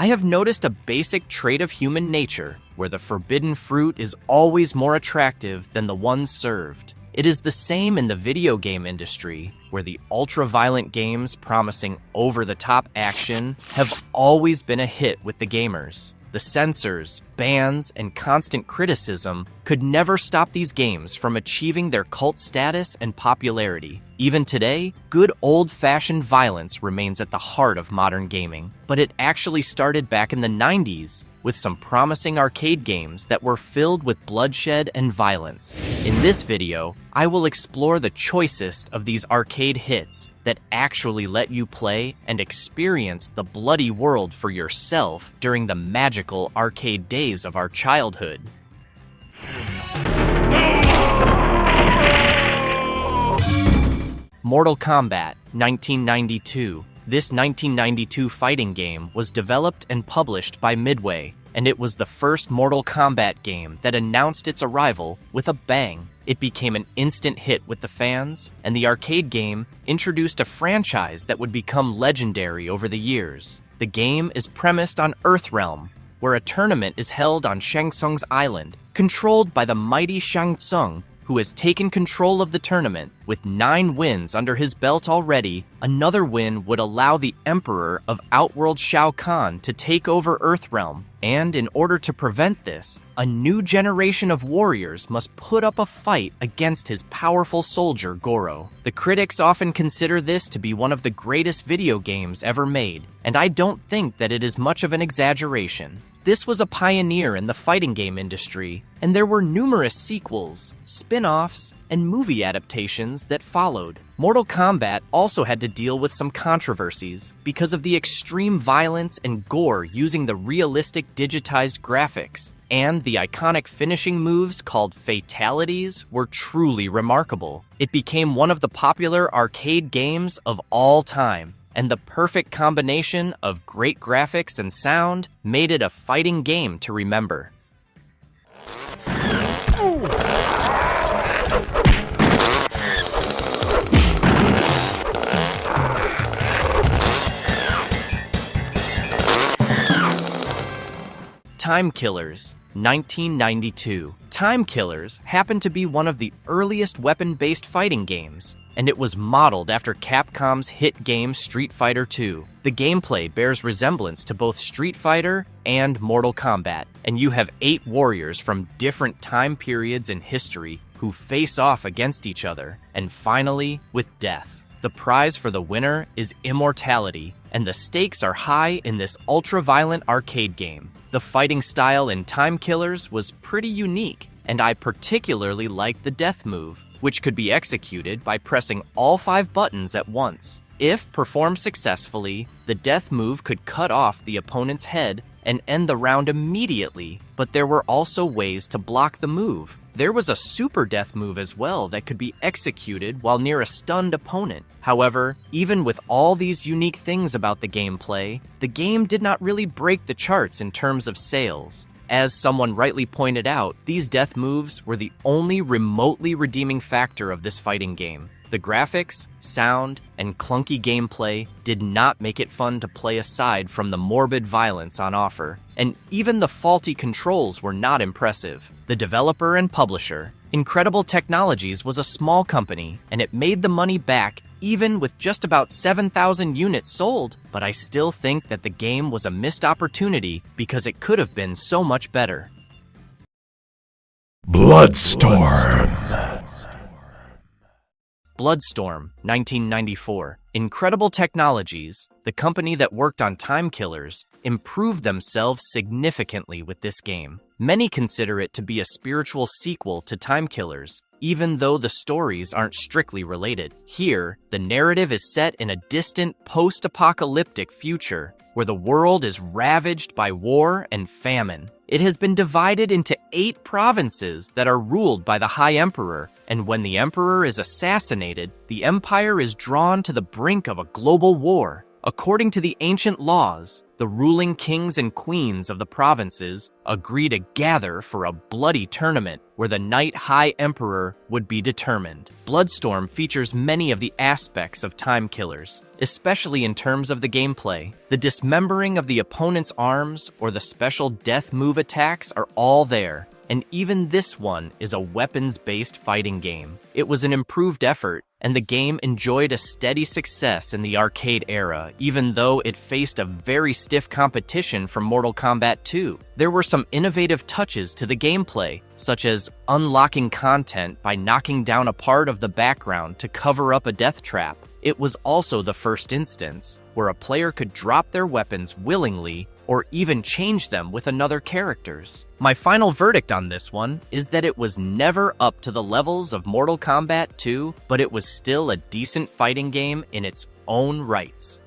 I have noticed a basic trait of human nature where the forbidden fruit is always more attractive than the one served. It is the same in the video game industry, where the ultra-violent games promising over-the-top action have always been a hit with the gamers. The censors, bans, and constant criticism could never stop these games from achieving their cult status and popularity. Even today, good old-fashioned violence remains at the heart of modern gaming, but it actually started back in the 90s with some promising arcade games that were filled with bloodshed and violence. In this video, I will explore the choicest of these arcade hits that actually let you play and experience the bloody world for yourself during the magical arcade days of our childhood. Mortal Kombat, 1992. This 1992 fighting game was developed and published by Midway, and it was the first Mortal Kombat game that announced its arrival with a bang. It became an instant hit with the fans, and the arcade game introduced a franchise that would become legendary over the years. The game is premised on Earthrealm, where a tournament is held on Shang Tsung's island, controlled by the mighty Shang Tsung, who has taken control of the tournament. With 9 wins under his belt already, another win would allow the Emperor of Outworld Shao Kahn to take over Earthrealm. And in order to prevent this, a new generation of warriors must put up a fight against his powerful soldier Goro. The critics often consider this to be one of the greatest video games ever made, and I don't think that it is much of an exaggeration. This was a pioneer in the fighting game industry, and there were numerous sequels, spin-offs, and movie adaptations that followed. Mortal Kombat also had to deal with some controversies because of the extreme violence and gore using the realistic digitized graphics, and the iconic finishing moves called fatalities were truly remarkable. It became one of the popular arcade games of all time, and the perfect combination of great graphics and sound made it a fighting game to remember. Time Killers, 1992. Time Killers happened to be one of the earliest weapon-based fighting games, and it was modeled after Capcom's hit game Street Fighter II. The gameplay bears resemblance to both Street Fighter and Mortal Kombat, and you have 8 warriors from different time periods in history who face off against each other, and finally, with death. The prize for the winner is immortality, and the stakes are high in this ultra-violent arcade game. The fighting style in Time Killers was pretty unique, and I particularly liked the death move, which could be executed by pressing all 5 buttons at once. If performed successfully, the death move could cut off the opponent's head and end the round immediately, but there were also ways to block the move. There was a super death move as well that could be executed while near a stunned opponent. However, even with all these unique things about the gameplay, the game did not really break the charts in terms of sales. As someone rightly pointed out, these death moves were the only remotely redeeming factor of this fighting game. The graphics, sound, and clunky gameplay did not make it fun to play aside from the morbid violence on offer, and even the faulty controls were not impressive. The developer and publisher, Incredible Technologies, was a small company, and it made the money back even with just about 7,000 units sold, but I still think that the game was a missed opportunity because it could have been so much better. Bloodstorm. Bloodstorm, 1994. Incredible Technologies, the company that worked on Time Killers, improved themselves significantly with this game. Many consider it to be a spiritual sequel to Time Killers, even though the stories aren't strictly related. Here, the narrative is set in a distant, post-apocalyptic future, where the world is ravaged by war and famine. It has been divided into 8 provinces that are ruled by the High Emperor, and when the Emperor is assassinated, the Empire is drawn to the brink of a global war. According to the ancient laws, the ruling kings and queens of the provinces agree to gather for a bloody tournament where the Night High Emperor would be determined. Bloodstorm features many of the aspects of Time Killers, especially in terms of the gameplay. The dismembering of the opponent's arms or the special death move attacks are all there, and even this one is a weapons-based fighting game. It was an improved effort, and the game enjoyed a steady success in the arcade era, even though it faced a very stiff competition from Mortal Kombat 2. There were some innovative touches to the gameplay, such as unlocking content by knocking down a part of the background to cover up a death trap. It was also the first instance where a player could drop their weapons willingly or even change them with another character's. My final verdict on this one is that it was never up to the levels of Mortal Kombat 2, but it was still a decent fighting game in its own rights.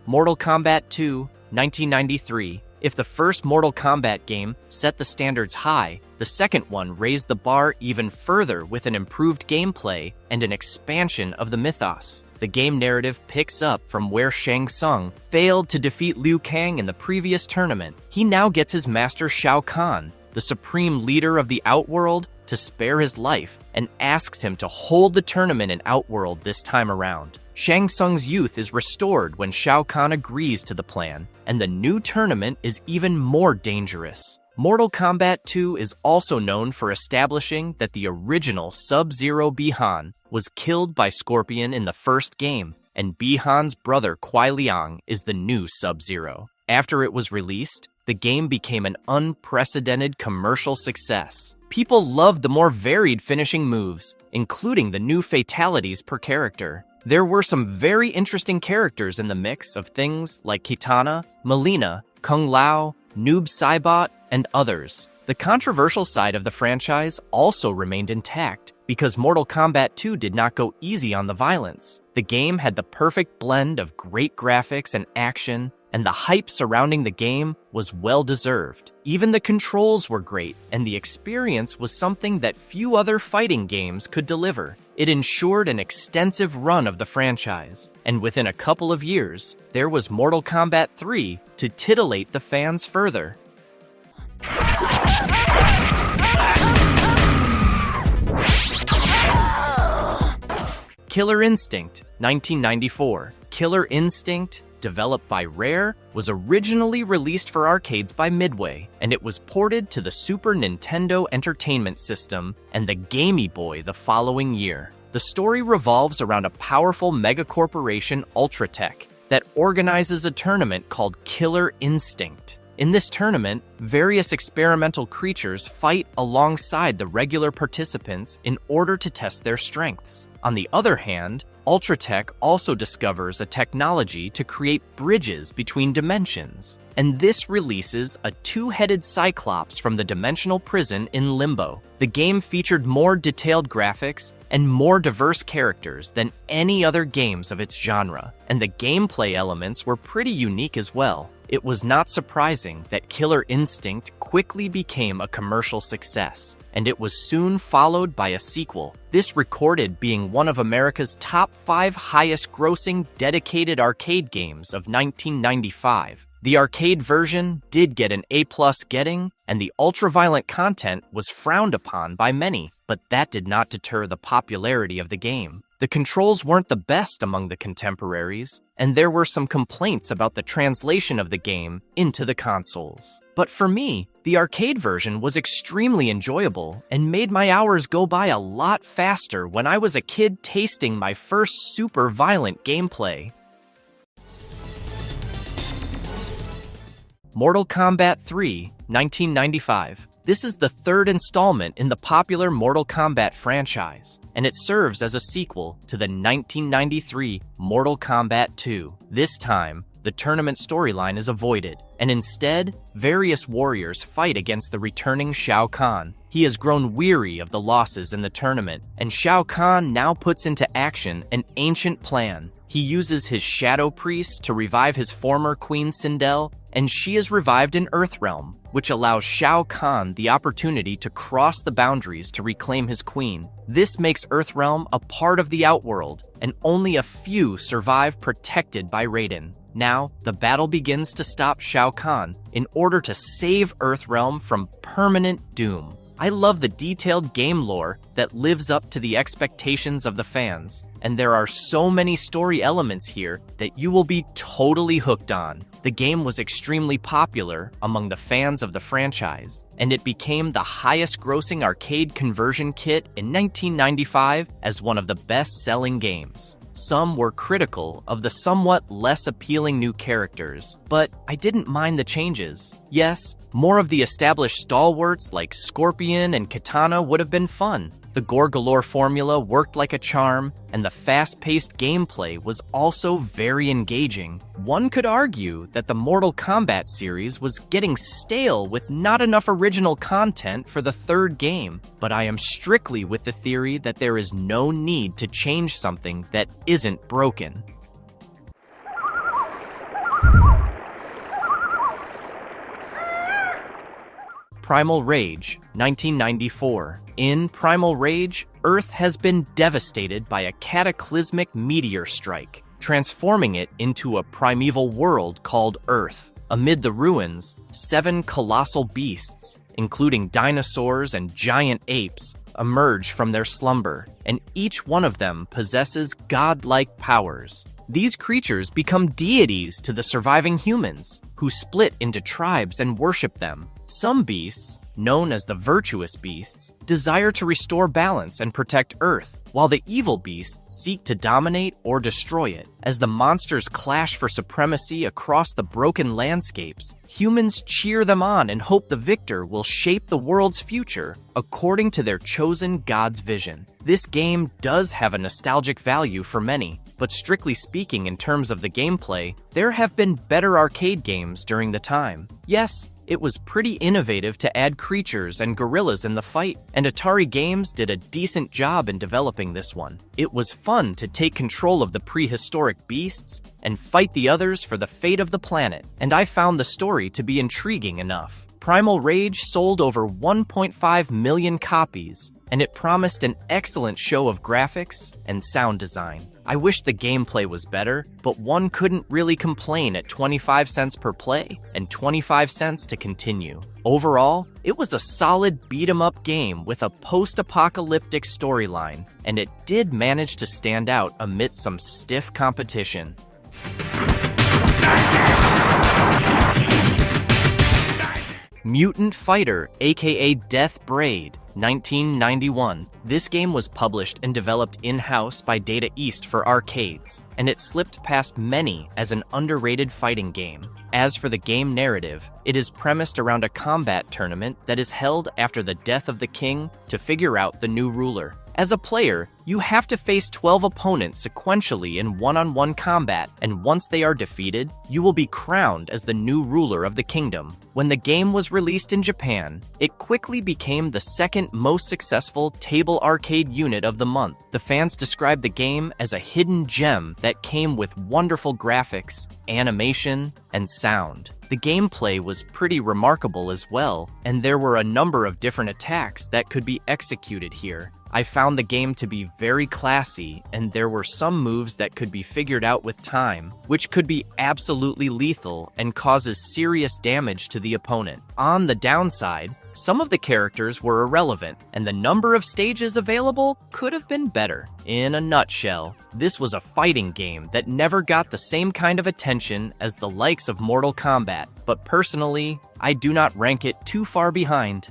Mortal Kombat 2, 1993. If the first Mortal Kombat game set the standards high, the second one raised the bar even further with an improved gameplay and an expansion of the mythos. The game narrative picks up from where Shang Tsung failed to defeat Liu Kang in the previous tournament. He now gets his master Shao Kahn, the supreme leader of the Outworld, to spare his life and asks him to hold the tournament in Outworld this time around. Shang Tsung's youth is restored when Shao Kahn agrees to the plan, and the new tournament is even more dangerous. Mortal Kombat 2 is also known for establishing that the original Sub-Zero Bi-Han was killed by Scorpion in the first game, and Bi-Han's brother Kuai Liang is the new Sub-Zero. After it was released, the game became an unprecedented commercial success. People loved the more varied finishing moves, including the new fatalities per character. There were some very interesting characters in the mix of things like Kitana, Mileena, Kung Lao, Noob Saibot, and others. The controversial side of the franchise also remained intact because Mortal Kombat 2 did not go easy on the violence. The game had the perfect blend of great graphics and action, and the hype surrounding the game was well-deserved. Even the controls were great, and the experience was something that few other fighting games could deliver. It ensured an extensive run of the franchise, and within a couple of years, there was Mortal Kombat 3 to titillate the fans further. Killer Instinct, 1994. Killer Instinct, developed by Rare, was originally released for arcades by Midway, and it was ported to the Super Nintendo Entertainment System and the Game Boy the following year. The story revolves around a powerful megacorporation, Ultratech, that organizes a tournament called Killer Instinct. In this tournament, various experimental creatures fight alongside the regular participants in order to test their strengths. On the other hand, Ultratech also discovers a technology to create bridges between dimensions, and this releases a two-headed Cyclops from the dimensional prison in Limbo. The game featured more detailed graphics and more diverse characters than any other games of its genre, and the gameplay elements were pretty unique as well. It was not surprising that Killer Instinct quickly became a commercial success, and it was soon followed by a sequel. This recorded being one of America's top 5 highest-grossing dedicated arcade games of 1995. The arcade version did get an A+ getting, and the ultra-violent content was frowned upon by many, but that did not deter the popularity of the game. The controls weren't the best among the contemporaries, and there were some complaints about the translation of the game into the consoles. But for me, the arcade version was extremely enjoyable and made my hours go by a lot faster when I was a kid tasting my first super violent gameplay. Mortal Kombat 3, 1995. This is the third installment in the popular Mortal Kombat franchise, and it serves as a sequel to the 1993 Mortal Kombat 2. This time, the tournament storyline is avoided, and instead, various warriors fight against the returning Shao Kahn. He has grown weary of the losses in the tournament, and Shao Kahn now puts into action an ancient plan. He uses his Shadow Priest to revive his former Queen Sindel and she is revived in Earthrealm, which allows Shao Kahn the opportunity to cross the boundaries to reclaim his queen. This makes Earthrealm a part of the Outworld, and only a few survive protected by Raiden. Now, the battle begins to stop Shao Kahn in order to save Earthrealm from permanent doom. I love the detailed game lore that lives up to the expectations of the fans, and there are so many story elements here that you will be totally hooked on. The game was extremely popular among the fans of the franchise, and it became the highest-grossing arcade conversion kit in 1995 as one of the best-selling games. Some were critical of the somewhat less appealing new characters, but I didn't mind the changes. Yes, more of the established stalwarts like Scorpion and Katana would have been fun. The Gore Galore formula worked like a charm, and the fast-paced gameplay was also very engaging. One could argue that the Mortal Kombat series was getting stale with not enough original content for the third game, but I am strictly with the theory that there is no need to change something that isn't broken. Primal Rage, 1994. In Primal Rage, Earth has been devastated by a cataclysmic meteor strike, transforming it into a primeval world called Earth. Amid the ruins, 7 colossal beasts, including dinosaurs and giant apes, emerge from their slumber, and each one of them possesses godlike powers. These creatures become deities to the surviving humans, who split into tribes and worship them. Some beasts, known as the virtuous beasts, desire to restore balance and protect Earth, while the evil beasts seek to dominate or destroy it. As the monsters clash for supremacy across the broken landscapes, humans cheer them on and hope the victor will shape the world's future according to their chosen god's vision. This game does have a nostalgic value for many, but strictly speaking in terms of the gameplay, there have been better arcade games during the time. Yes, it was pretty innovative to add creatures and gorillas in the fight, and Atari Games did a decent job in developing this one. It was fun to take control of the prehistoric beasts and fight the others for the fate of the planet, and I found the story to be intriguing enough. Primal Rage sold over 1.5 million copies, and it promised an excellent show of graphics and sound design. I wish the gameplay was better, but one couldn't really complain at 25 cents per play and 25 cents to continue. Overall, it was a solid beat-em-up game with a post-apocalyptic storyline, and it did manage to stand out amidst some stiff competition. Mutant Fighter, aka Death Braid, 1991. This game was published and developed in-house by Data East for arcades, and it slipped past many as an underrated fighting game. As for the game narrative, it is premised around a combat tournament that is held after the death of the king to figure out the new ruler. As a player, you have to face 12 opponents sequentially in one-on-one combat, and once they are defeated, you will be crowned as the new ruler of the kingdom. When the game was released in Japan, it quickly became the second most successful table arcade unit of the month. The fans described the game as a hidden gem that came with wonderful graphics, animation, and sound. The gameplay was pretty remarkable as well, and there were a number of different attacks that could be executed here. I found the game to be very classy, and there were some moves that could be figured out with time, which could be absolutely lethal and causes serious damage to the opponent. On the downside, some of the characters were irrelevant, and the number of stages available could have been better. In a nutshell, this was a fighting game that never got the same kind of attention as the likes of Mortal Kombat, but personally, I do not rank it too far behind.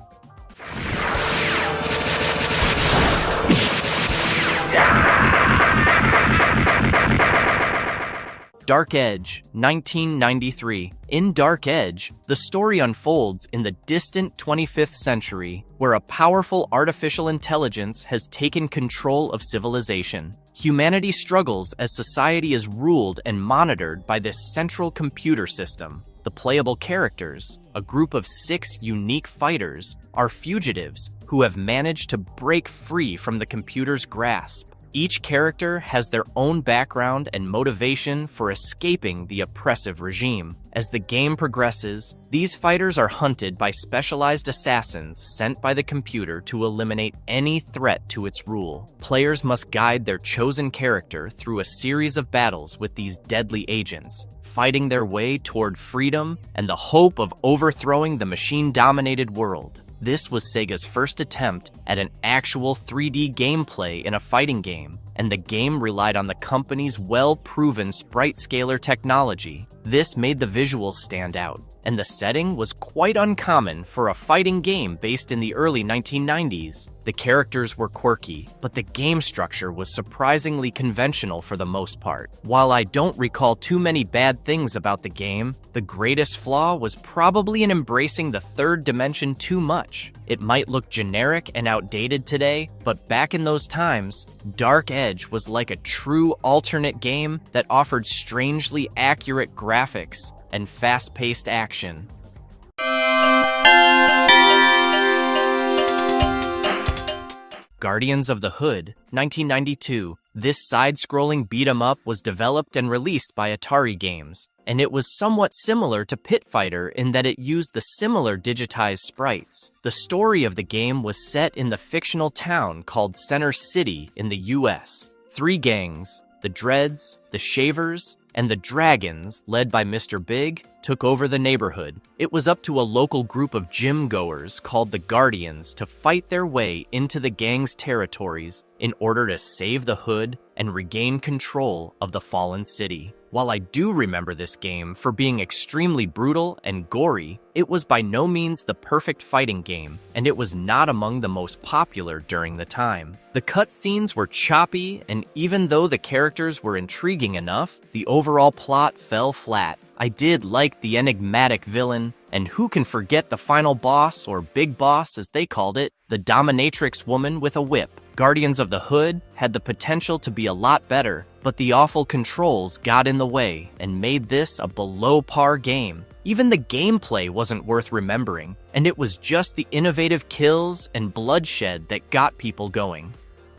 Dark Edge, 1993. In Dark Edge, the story unfolds in the distant 25th century, where a powerful artificial intelligence has taken control of civilization. Humanity struggles as society is ruled and monitored by this central computer system. The playable characters, a group of 6 unique fighters, are fugitives who have managed to break free from the computer's grasp. Each character has their own background and motivation for escaping the oppressive regime. As the game progresses, these fighters are hunted by specialized assassins sent by the computer to eliminate any threat to its rule. Players must guide their chosen character through a series of battles with these deadly agents, fighting their way toward freedom and the hope of overthrowing the machine-dominated world. This was Sega's first attempt at an actual 3D gameplay in a fighting game, and the game relied on the company's well-proven sprite scaler technology. This made the visuals stand out, and the setting was quite uncommon for a fighting game based in the early 1990s. The characters were quirky, but the game structure was surprisingly conventional for the most part. While I don't recall too many bad things about the game, the greatest flaw was probably in embracing the third dimension too much. It might look generic and outdated today, but back in those times, Dark Edge was like a true alternate game that offered strangely accurate graphics and fast-paced action. Guardians of the Hood, 1992. This side-scrolling beat-em-up was developed and released by Atari Games, and it was somewhat similar to Pit Fighter in that it used the similar digitized sprites. The story of the game was set in the fictional town called Center City in the US. 3 gangs, the Dreads, the Shavers, and the Dragons, led by Mr. Big, took over the neighborhood. It was up to a local group of gym-goers called the Guardians to fight their way into the gang's territories in order to save the hood and regain control of the fallen city. While I do remember this game for being extremely brutal and gory, it was by no means the perfect fighting game, and it was not among the most popular during the time. The cutscenes were choppy, and even though the characters were intriguing enough, the overall plot fell flat. I did like the enigmatic villain, and who can forget the final boss, or big boss as they called it, the dominatrix woman with a whip. Guardians of the Hood had the potential to be a lot better, but the awful controls got in the way and made this a below-par game. Even the gameplay wasn't worth remembering, and it was just the innovative kills and bloodshed that got people going.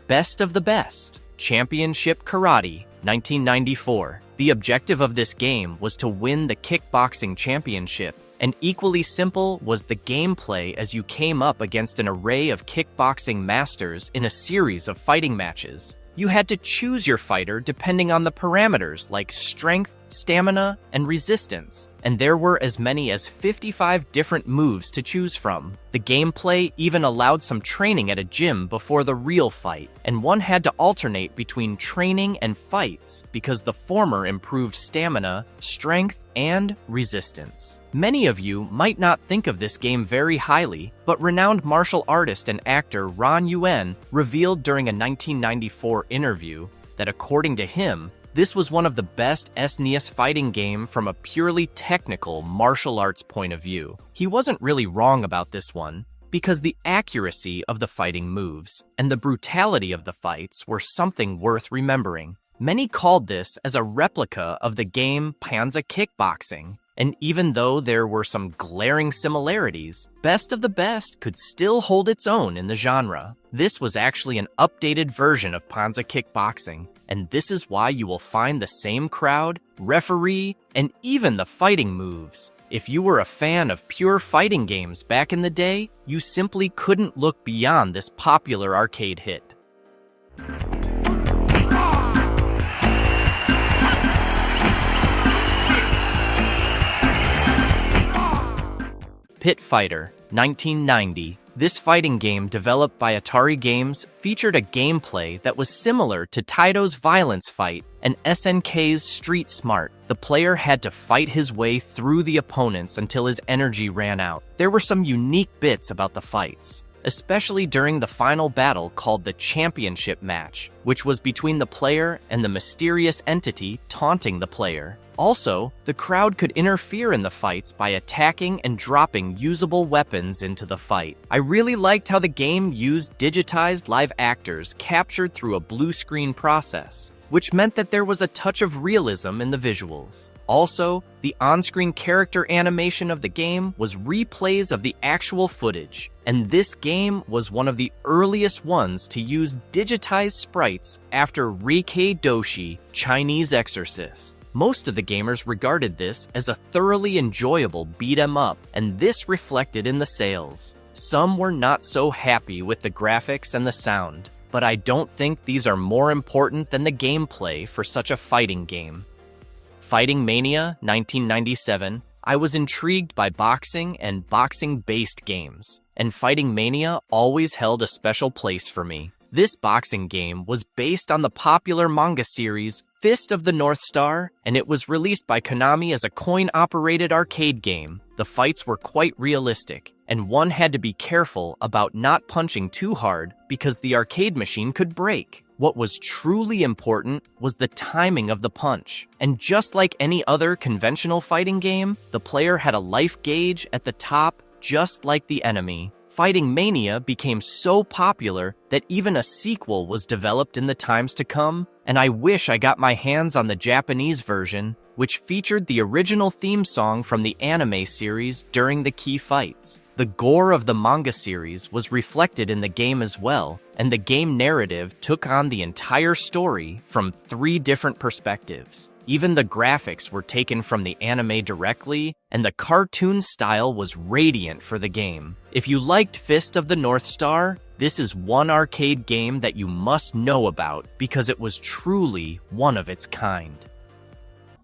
Best of the Best, Championship Karate, 1994. The objective of this game was to win the kickboxing championship, and equally simple was the gameplay as you came up against an array of kickboxing masters in a series of fighting matches. You had to choose your fighter depending on the parameters like strength, stamina, and resistance, and there were as many as 55 different moves to choose from. The gameplay even allowed some training at a gym before the real fight, and one had to alternate between training and fights because the former improved stamina, strength, and resistance. Many of you might not think of this game very highly, but renowned martial artist and actor Ron Yuen revealed during a 1994 interview that according to him, this was one of the best SNES fighting game from a purely technical martial arts point of view. He wasn't really wrong about this one, because the accuracy of the fighting moves and the brutality of the fights were something worth remembering. Many called this as a replica of the game Panzer Kickboxing, and even though there were some glaring similarities, Best of the Best could still hold its own in the genre. This was actually an updated version of Panzer Kickboxing, and this is why you will find the same crowd, referee, and even the fighting moves. If you were a fan of pure fighting games back in the day, you simply couldn't look beyond this popular arcade hit. Pit Fighter, 1990. This fighting game developed by Atari Games featured a gameplay that was similar to Taito's Violence Fight and SNK's Street Smart. The player had to fight his way through the opponents until his energy ran out. There were some unique bits about the fights, especially during the final battle called the Championship Match, which was between the player and the mysterious entity taunting the player. Also, the crowd could interfere in the fights by attacking and dropping usable weapons into the fight. I really liked how the game used digitized live actors captured through a blue screen process, which meant that there was a touch of realism in the visuals. Also, the on-screen character animation of the game was replays of the actual footage, and this game was one of the earliest ones to use digitized sprites after Rikei Doshi, Chinese Exorcist. Most of the gamers regarded this as a thoroughly enjoyable beat-em-up, and this reflected in the sales. Some were not so happy with the graphics and the sound, but I don't think these are more important than the gameplay for such a fighting game. Fighting Mania 1997, I was intrigued by boxing and boxing-based games, and Fighting Mania always held a special place for me. This boxing game was based on the popular manga series Fist of the North Star, and it was released by Konami as a coin-operated arcade game. The fights were quite realistic, and one had to be careful about not punching too hard because the arcade machine could break. What was truly important was the timing of the punch, and just like any other conventional fighting game, the player had a life gauge at the top just like the enemy. Fighting Mania became so popular that even a sequel was developed in the times to come, and I wish I got my hands on the Japanese version, which featured the original theme song from the anime series during the key fights. The gore of the manga series was reflected in the game as well, and the game narrative took on the entire story from 3 different perspectives. Even the graphics were taken from the anime directly, and the cartoon style was radiant for the game. If you liked Fist of the North Star, this is one arcade game that you must know about because it was truly one of its kind.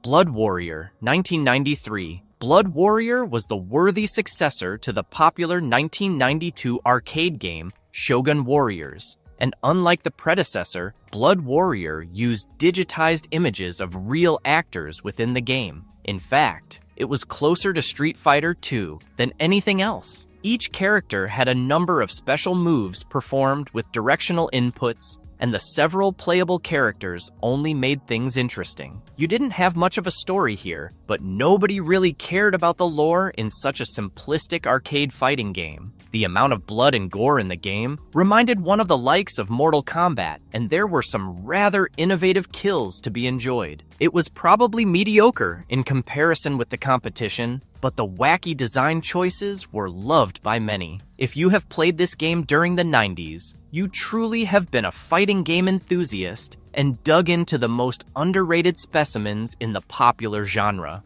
Blood Warrior 1993. Blood Warrior was the worthy successor to the popular 1992 arcade game Shogun Warriors. And unlike the predecessor, Blood Warrior used digitized images of real actors within the game. In fact, it was closer to Street Fighter II than anything else. Each character had a number of special moves performed with directional inputs, and the several playable characters only made things interesting. You didn't have much of a story here, but nobody really cared about the lore in such a simplistic arcade fighting game. The amount of blood and gore in the game reminded one of the likes of Mortal Kombat, and there were some rather innovative kills to be enjoyed. It was probably mediocre in comparison with the competition, but the wacky design choices were loved by many. If you have played this game during the 90s, you truly have been a fighting game enthusiast and dug into the most underrated specimens in the popular genre.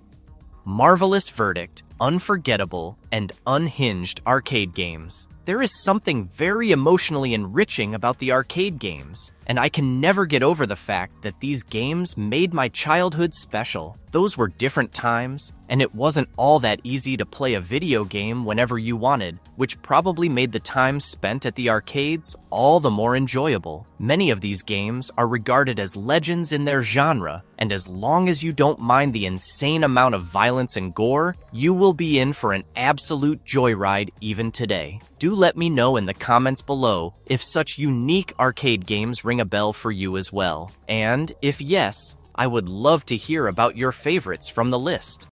Marvelous verdict, unforgettable, and unhinged arcade games. There is something very emotionally enriching about the arcade games, and I can never get over the fact that these games made my childhood special. Those were different times, and it wasn't all that easy to play a video game whenever you wanted, which probably made the time spent at the arcades all the more enjoyable. Many of these games are regarded as legends in their genre, and as long as you don't mind the insane amount of violence and gore, you will be in for an absolute joyride even today. Do let me know in the comments below if such unique arcade games ring a bell for you as well. And if yes, I would love to hear about your favorites from the list.